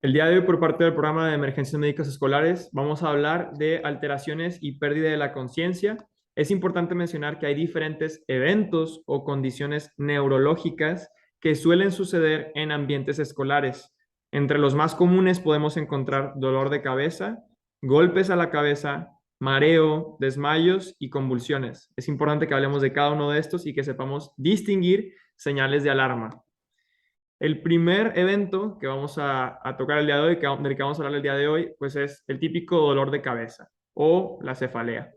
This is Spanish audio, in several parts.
El día de hoy, por parte del programa de emergencias médicas escolares, vamos a hablar de alteraciones y pérdida de la conciencia. Es importante mencionar que hay diferentes eventos o condiciones neurológicas que suelen suceder en ambientes escolares. Entre los más comunes podemos encontrar dolor de cabeza, golpes a la cabeza, mareo, desmayos y convulsiones. Es importante que hablemos de cada uno de estos y que sepamos distinguir señales de alarma. El primer evento que vamos a tocar el día de hoy, del que vamos a hablar el día de hoy, pues es el típico dolor de cabeza o la cefalea.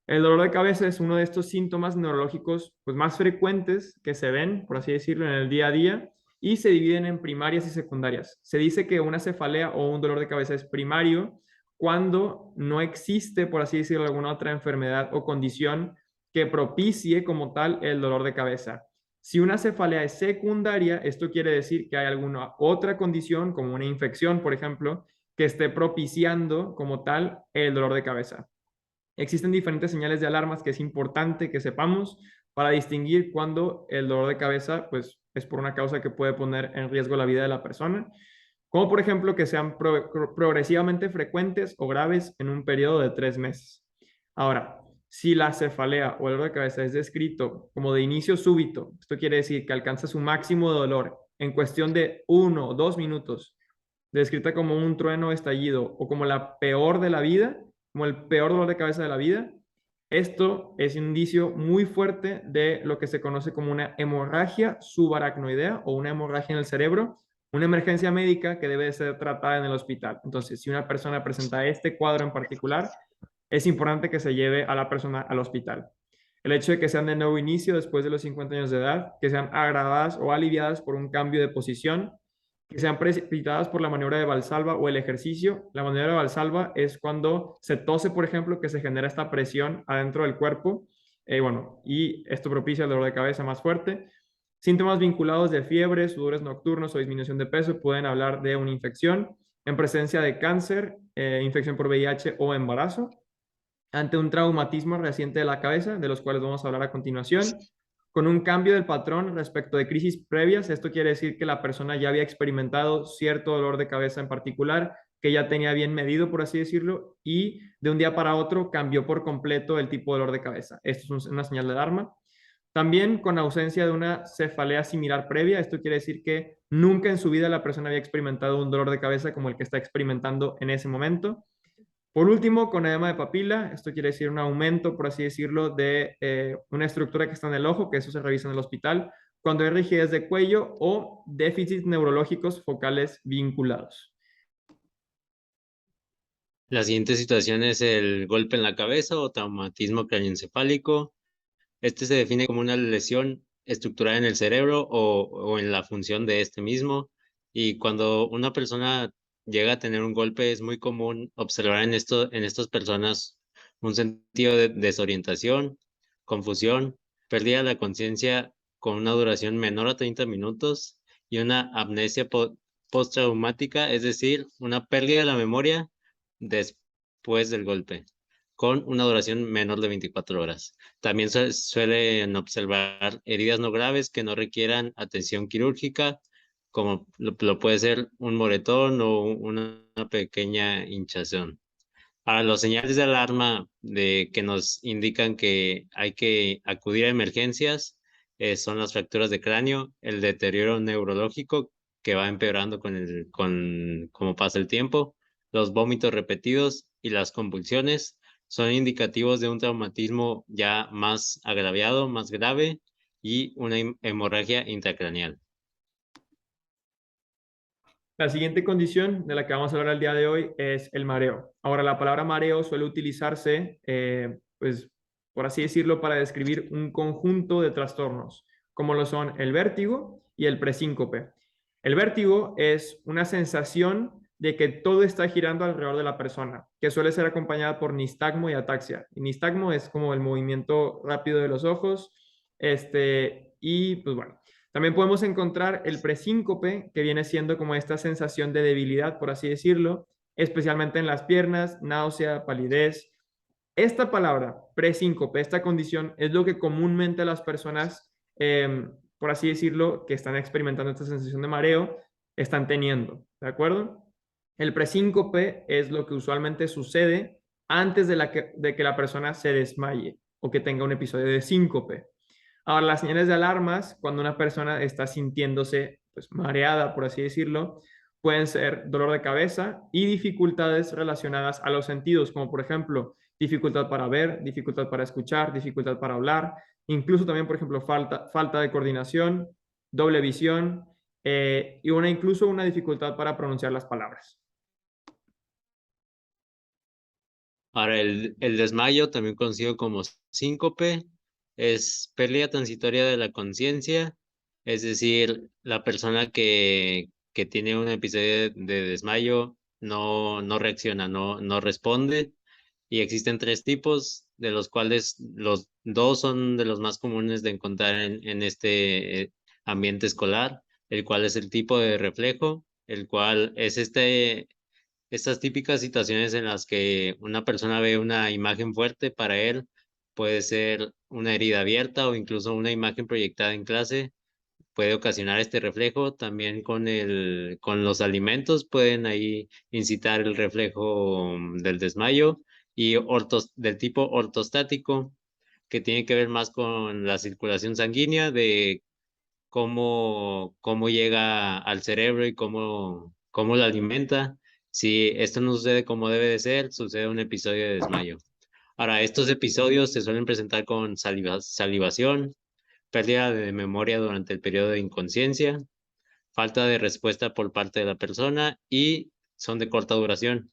El dolor de cabeza es uno de estos síntomas neurológicos pues, más frecuentes que se ven, por así decirlo, en el día a día y se dividen en primarias y secundarias. Se dice que una cefalea o un dolor de cabeza es primario cuando no existe, por así decirlo, alguna otra enfermedad o condición que propicie como tal el dolor de cabeza. Si una cefalea es secundaria, esto quiere decir que hay alguna otra condición, como una infección, por ejemplo, que esté propiciando como tal el dolor de cabeza. Existen diferentes señales de alarmas que es importante que sepamos para distinguir cuando el dolor de cabeza pues, es por una causa que puede poner en riesgo la vida de la persona, como por ejemplo que sean progresivamente frecuentes o graves en un periodo de 3 meses. Ahora, si la cefalea o el dolor de cabeza es descrito como de inicio súbito, esto quiere decir que alcanza su máximo de dolor en cuestión de 1 o 2 minutos, descrita como un trueno estallido o como la peor de la vida, como el peor dolor de cabeza de la vida, esto es un indicio muy fuerte de lo que se conoce como una hemorragia subaracnoidea o una hemorragia en el cerebro, una emergencia médica que debe ser tratada en el hospital. Entonces, si una persona presenta este cuadro en particular, es importante que se lleve a la persona al hospital. El hecho de que sean de nuevo inicio después de los 50 años de edad, que sean agravadas o aliviadas por un cambio de posición, que sean precipitadas por la maniobra de Valsalva o el ejercicio. La maniobra de Valsalva es cuando se tose, por ejemplo, que se genera esta presión adentro del cuerpo. Y esto propicia el dolor de cabeza más fuerte. Síntomas vinculados de fiebre, sudores nocturnos o disminución de peso pueden hablar de una infección en presencia de cáncer, infección por VIH o embarazo ante un traumatismo reciente de la cabeza, de los cuales vamos a hablar a continuación, con un cambio del patrón respecto de crisis previas. Esto quiere decir que la persona ya había experimentado cierto dolor de cabeza en particular, que ya tenía bien medido, por así decirlo, y de un día para otro cambió por completo el tipo de dolor de cabeza. Esto es una señal de alarma. También con ausencia de una cefalea similar previa, esto quiere decir que nunca en su vida la persona había experimentado un dolor de cabeza como el que está experimentando en ese momento. Por último, con edema de papila, esto quiere decir un aumento, por así decirlo, de una estructura que está en el ojo, que eso se revisa en el hospital, cuando hay rigidez de cuello o déficits neurológicos focales vinculados. La siguiente situación es el golpe en la cabeza o traumatismo craneoencefálico. Este se define como una lesión estructural en el cerebro o en la función de este mismo. Y cuando una persona llega a tener un golpe, es muy común observar en estas personas un sentido de desorientación, confusión, pérdida de la conciencia con una duración menor a 30 minutos y una amnesia postraumática, es decir, una pérdida de la memoria después del golpe, con una duración menor de 24 horas. También suelen observar heridas no graves que no requieran atención quirúrgica, como lo puede ser un moretón o una pequeña hinchazón. Ahora, los señales de alarma que nos indican que hay que acudir a emergencias son las fracturas de cráneo, el deterioro neurológico que va empeorando como pasa el tiempo, los vómitos repetidos y las convulsiones son indicativos de un traumatismo ya más agraviado, más grave y una hemorragia intracraneal. La siguiente condición de la que vamos a hablar el día de hoy es el mareo. Ahora, la palabra mareo suele utilizarse, pues, por así decirlo, para describir un conjunto de trastornos, como lo son el vértigo y el presíncope. El vértigo es una sensación de que todo está girando alrededor de la persona, que suele ser acompañada por nistagmo y ataxia. Y nistagmo es como el movimiento rápido de los ojos, y pues bueno, también podemos encontrar el presíncope, que viene siendo como esta sensación de debilidad, por así decirlo, especialmente en las piernas, náusea, palidez. Esta palabra, presíncope, esta condición, es lo que comúnmente las personas, por así decirlo, que están experimentando esta sensación de mareo, están teniendo, ¿de acuerdo? El presíncope es lo que usualmente sucede antes de que la persona se desmaye o que tenga un episodio de síncope. Ahora, las señales de alarmas, cuando una persona está sintiéndose pues, mareada, por así decirlo, pueden ser dolor de cabeza y dificultades relacionadas a los sentidos, como por ejemplo, dificultad para ver, dificultad para escuchar, dificultad para hablar, incluso también, por ejemplo, falta de coordinación, doble visión y incluso una dificultad para pronunciar las palabras. Ahora, el desmayo, también conocido como síncope, es pérdida transitoria de la conciencia, es decir, la persona que tiene un episodio de desmayo no reacciona, no responde, y existen tres tipos, de los cuales los dos son de los más comunes de encontrar en este ambiente escolar, el cual es el tipo de reflejo, el cual es estas típicas situaciones en las que una persona ve una imagen fuerte para él, puede ser una herida abierta o incluso una imagen proyectada en clase, puede ocasionar este reflejo. También con los alimentos pueden ahí incitar el reflejo del desmayo y del tipo ortostático, que tiene que ver más con la circulación sanguínea, de cómo llega al cerebro y cómo lo alimenta. Si esto no sucede como debe de ser, sucede un episodio de desmayo. Ahora, estos episodios se suelen presentar con salivación, pérdida de memoria durante el periodo de inconsciencia, falta de respuesta por parte de la persona y son de corta duración.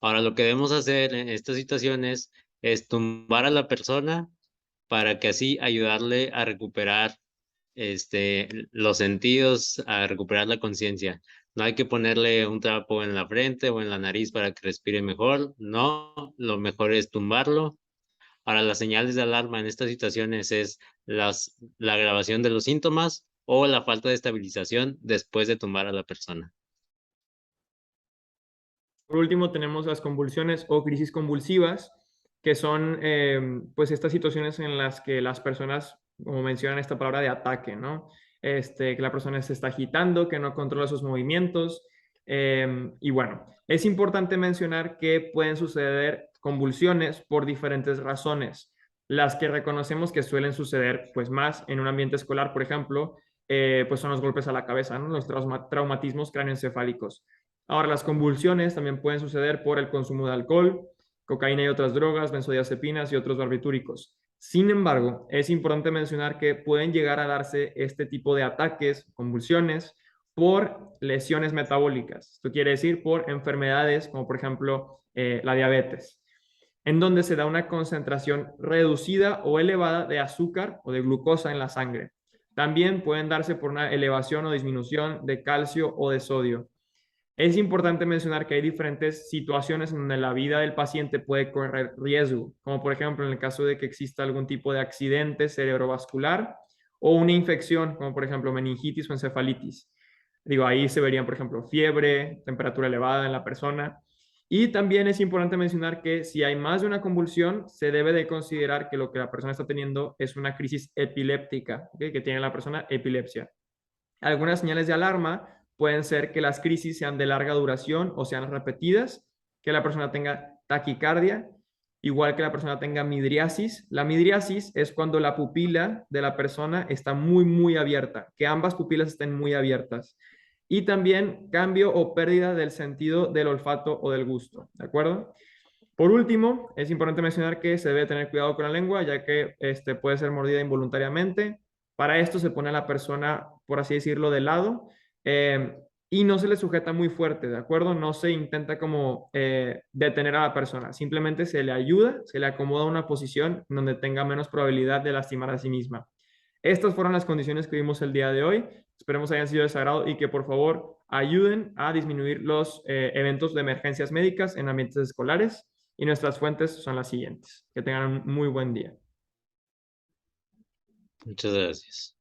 Ahora, lo que debemos hacer en estas situaciones es tumbar a la persona para que así ayudarle a recuperar los sentidos, a recuperar la conciencia. No hay que ponerle un trapo en la frente o en la nariz para que respire mejor. No, lo mejor es tumbarlo. Ahora, las señales de alarma en estas situaciones es la agravación de los síntomas o la falta de estabilización después de tumbar a la persona. Por último, tenemos las convulsiones o crisis convulsivas, que son pues estas situaciones en las que las personas, como mencionan esta palabra de ataque, ¿no? Que la persona se está agitando, que no controla sus movimientos. Y bueno, es importante mencionar que pueden suceder convulsiones por diferentes razones. Las que reconocemos que suelen suceder pues más en un ambiente escolar, por ejemplo, pues son los golpes a la cabeza, ¿no? Los traumatismos cráneoencefálicos. Ahora, las convulsiones también pueden suceder por el consumo de alcohol, cocaína y otras drogas, benzodiazepinas y otros barbitúricos. Sin embargo, es importante mencionar que pueden llegar a darse este tipo de ataques, convulsiones, por lesiones metabólicas. Esto quiere decir por enfermedades como por ejemplo la diabetes, en donde se da una concentración reducida o elevada de azúcar o de glucosa en la sangre. También pueden darse por una elevación o disminución de calcio o de sodio. Es importante mencionar que hay diferentes situaciones en donde la vida del paciente puede correr riesgo, como por ejemplo en el caso de que exista algún tipo de accidente cerebrovascular o una infección, como por ejemplo meningitis o encefalitis. Digo, ahí se verían, por ejemplo, fiebre, temperatura elevada en la persona. Y también es importante mencionar que si hay más de una convulsión, se debe de considerar que lo que la persona está teniendo es una crisis epiléptica, ¿okay? Que tiene la persona epilepsia. Algunas señales de alarma pueden ser que las crisis sean de larga duración o sean repetidas, que la persona tenga taquicardia, igual que la persona tenga midriasis. La midriasis es cuando la pupila de la persona está muy, muy abierta, que ambas pupilas estén muy abiertas. Y también cambio o pérdida del sentido del olfato o del gusto, ¿de acuerdo? Por último, es importante mencionar que se debe tener cuidado con la lengua, ya que puede ser mordida involuntariamente. Para esto se pone a la persona, por así decirlo, de lado eh, y no se le sujeta muy fuerte, ¿de acuerdo? No se intenta como detener a la persona, simplemente se le ayuda, se le acomoda una posición donde tenga menos probabilidad de lastimar a sí misma. Estas fueron las condiciones que vimos el día de hoy. Esperemos hayan sido de su agrado y que por favor ayuden a disminuir los eventos de emergencias médicas en ambientes escolares. Y nuestras fuentes son las siguientes. Que tengan un muy buen día. Muchas gracias.